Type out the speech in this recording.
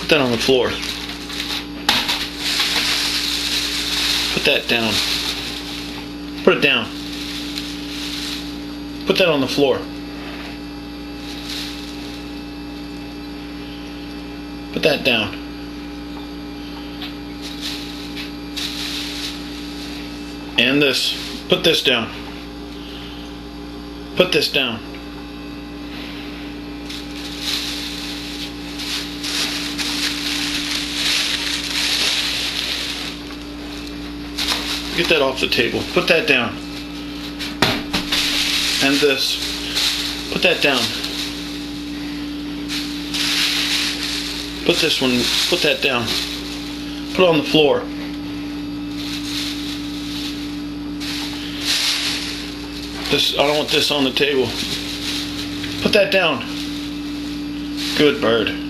Put that on the floor. Put that down. Put it down. Put that on the floor. Put that down. And this. Put this down. Put this down. Get that off the table. Put that down. And this. Put that down. Put this one. Put that down. Put it on the floor. This. I don't want this on the table. Put that down. Good bird.